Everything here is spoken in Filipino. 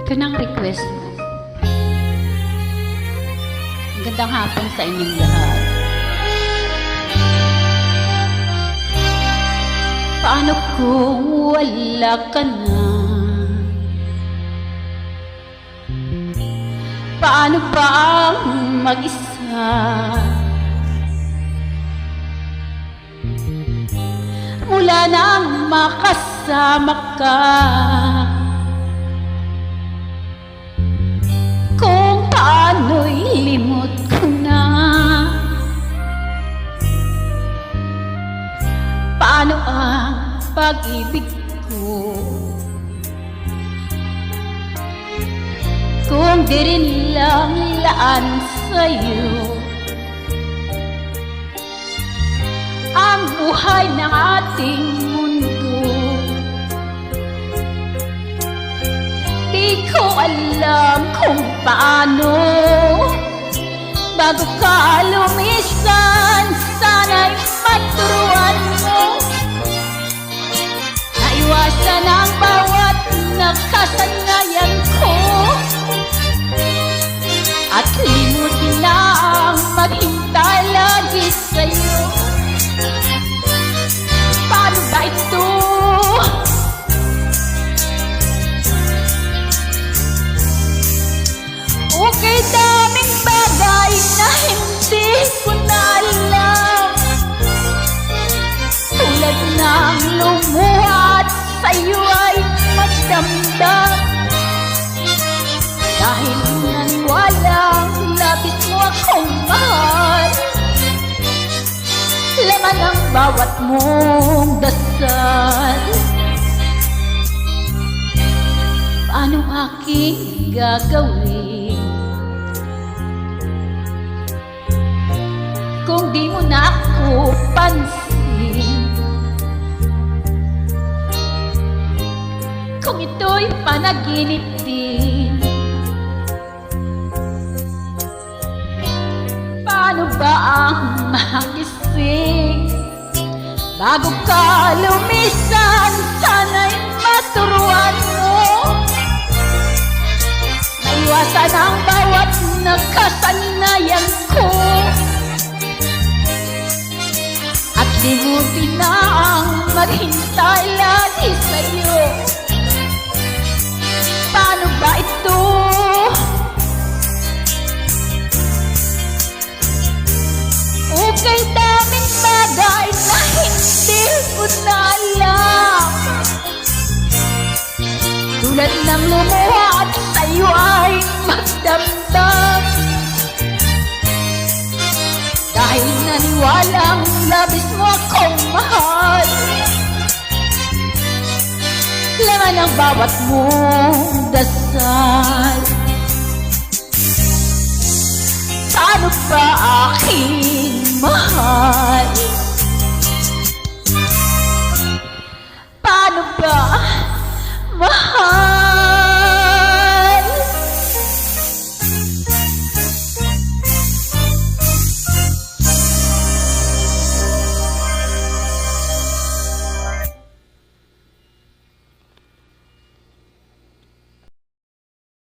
Ito na ang request mo. Magandang hapon sa inyong lahat. Paano kung wala ka na? Paano ba ang mag-isa? Mula nang makasama ka, kung paano'y limot ko na. Paano ang pag-ibig ko kung di rin lang laan sa'yo ang buhay ng ating mundo? Di ko alam kung paano bago ka lumisan, sana'y maturuan mo naiwasan ang bawat nakasanayan ko at limutin na ang maghintay lagi sa'yo. Paano ba ito? Okay, daming bagay na hindi ko na alam, tulad ng lumuha at sa'yo ay magdamdam. Dahil naniwalang labis mo akong mahal, laman ang bawat mong dasal. Paano aking gagawin kung di mo na ako pansin? Kung ito'y panaginip din, paano ba ang magising bago ka lumisan? Sana'y maturuan mo naiwasan ang bawat nakasanayan ko at limutin na ang maghintay lagi sa'yo. Paano ba ito? Okay, daming bagay na hindi ko na alam, tulad ng lumuha at sa'yo ay magdamdam. Dahil naniwalang labis mo akong mahal, laman ang bawat mong dasal. Paano ba aking